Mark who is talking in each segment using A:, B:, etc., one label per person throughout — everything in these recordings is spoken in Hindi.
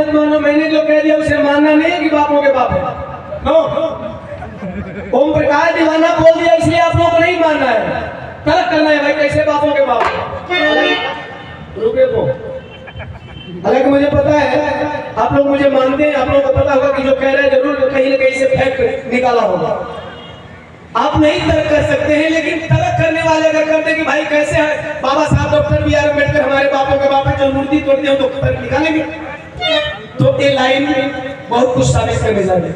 A: मत मानो, मैंने जो कह दिया उसे मानना नहीं है कि बापों के बाप है। नो, ओम प्रकाश दीवाना बोल दिया इसलिए आप लोगों को नहीं मानना है, तर्क करना है भाई कैसे बापों के बाप रुके को। हालांकि मुझे पता है आप लोग मुझे मानते हैं, आप लोगों को पता होगा कि जो कह रहे हैं जरूर कहीं ना कहीं से फैक्ट निकाला होगा। आप नहीं तर्क कर सकते हैं, लेकिन तर्क करने वाले अगर करते कि भाई कैसे है बाबा साहब डॉक्टर बी आर अम्बेडकर हमारे बापों के बाप है, जो मूर्ति तोड़ते हो तो तर्क निकालेंगे। तो ये लाइन में बहुत कुछ साबित करने जा रहे हैं।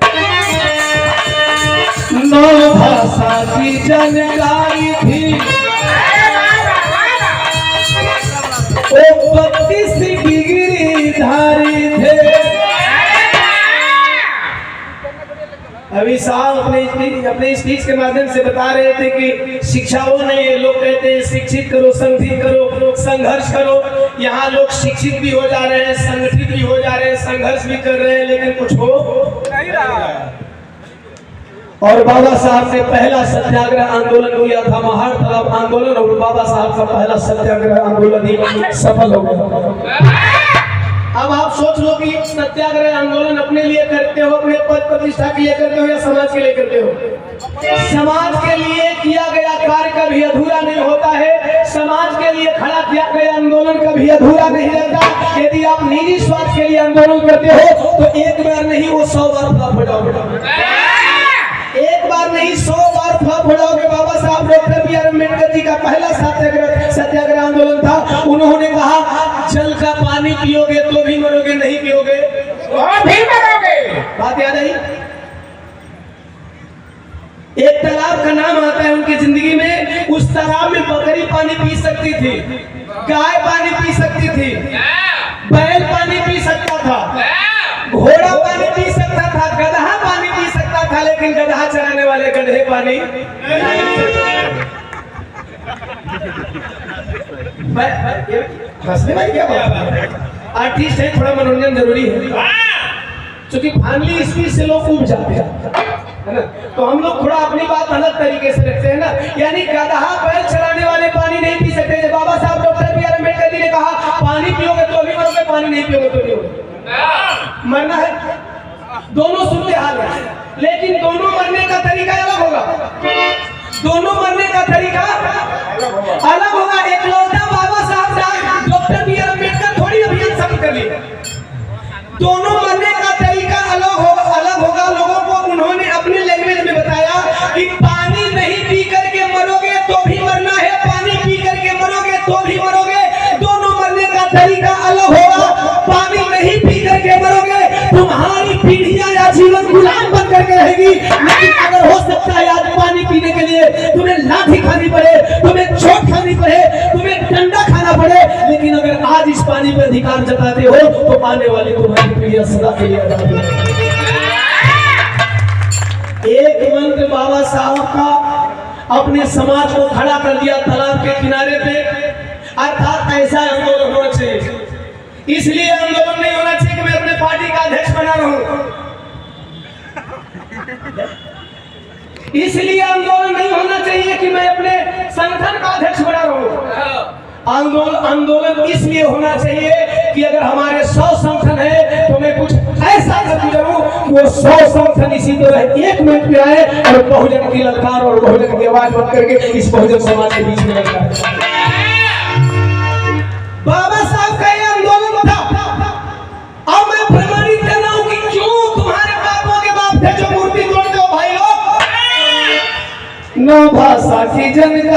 A: नौ भाषा की जानकारी थी, वो 32 डिग्री धारी थे। अभी साहब अपने स्पीच के माध्यम से बता रहे थे कि शिक्षा वो नहीं है। लोग कहते हैं शिक्षित करो, संगठित करो, संघर्ष करो। यहाँ लोग शिक्षित भी हो जा रहे हैं, संगठित भी हो जा रहे हैं, संघर्ष भी कर रहे हैं, लेकिन कुछ हो नहीं रहा। और बाबा साहब ने पहला सत्याग्रह आंदोलन किया था, महार तालाब आंदोलन, और बाबा साहब का पहला सत्याग्रह आंदोलन ही सफल हो गया। अब आप सोच लो कि सत्याग्रह आंदोलन अपने लिए करते हो, अपने पद प्रतिष्ठा के लिए करते हो या समाज के लिए करते हो। समाज के लिए किया गया कार्य कभी अधूरा नहीं होता है, समाज के लिए खड़ा किया गया आंदोलन कभी अधूरा नहीं रहता। यदि आप निजी स्वार्थ के लिए आंदोलन करते हो तो एक बार नहीं वो 100 बार फ्लॉप हो जाओगे, एक बार नहीं 100 बार फ्लॉप हो जाओगे। बाबा साहब doctor B are Ambedkar ji का पहला सत्याग्रह आंदोलन था। उन्होंने कहा जल का पानी पियोगे तो भी मरोगे, नहीं पियोगे तो भी मरोगे। बात याद आई? एक तालाब का नाम आता है उनकी जिंदगी में, उस तालाब में बकरी पानी पी सकती थी, गाय पानी पी सकती थी, बैल पानी पी सकता था, घोड़ा पानी पी सकता था, गधा पानी पी सकता था, लेकिन गधा चराने वाले गधे पानी हंसने भाई क्या बात, आर्टिस्ट है, थोड़ा मनोरंजन जरूरी है। क्योंकि फैमिली स्पीच से लोग उब जाते हैं, है ना, तो हम लोग थोड़ा अपनी बात अलग तरीके से रखते हैं ना। यानी गधा बैल चलाने वाले पानी नहीं पी सकते। जब बाबा साहब doctor B are Ambedkar ji ने कहा पानी पियोगे तो भी मरोगे, पानी नहीं पियोगे तो नहीं होगा, मरना है। दोनों सूरत हाल है, लेकिन दोनों मरने का तरीका अलग होगा, दोनों मरने का तरीका अलग होगा। एक लौटा बाबा साहब डॉक्टर बी आर अम्बेडकर थोड़ी अभियान सफल कर लिया, दोनों मरने का तरीका अलग होगा। लोगों को उन्होंने अपने लैंग्वेज में बताया कि पानी नहीं पी करके मरोगे तो भी मरना है, पानी पी करके मरोगे तो भी मरोगे। दोनों मरने का तरीका अलग होगा। पानी नहीं पी करके मरोगे, तुम्हारी पीढ़ियां या जीवन गुलाम बन करके रहेगी। लेकिन अगर हो सकता है आज पानी पीने के लिए तुम्हें लाठी खानी पड़े, तुम्हें चोट खानी पड़े, तुम्हें डंडा खाना पड़े, लेकिन अगर आज इस पानी पे अधिकार जताते हो तो आने वाली तुम्हारी पीढ़ियां सदा के लिए आजाद होगी। एक मंत्र बाबा साहब का अपने समाज को खड़ा कर दिया तालाब के किनारे पे, अर्थात ऐसा आंदोलन होना चाहिए। इसलिए आंदोलन नहीं होना चाहिए कि मैं अपने पार्टी का अध्यक्ष बना रहा हूं, इसलिए आंदोलन नहीं होना चाहिए कि मैं अपने संगठन का अध्यक्ष बना रहा हूं। आंदोलन इसलिए होना चाहिए कि अगर हमारे 100 संगठन है तो मैं कुछ ऐसा कर गुजरूं वो 100 संगठन इसी तरह एक मिनट में आए और बहुजन की ललकार और बहुजन की आवाज बन करके इस बहुजन समाज के बीच में ललकार। बाबा साहब का यह आंदोलन था। अब मैं प्रमाणित कर रहा हूं कि क्यों तुम्हारे बापों के बाप थे जो मूर्ति तोड़ते हो भाई लोग। नौ भाषा की जनता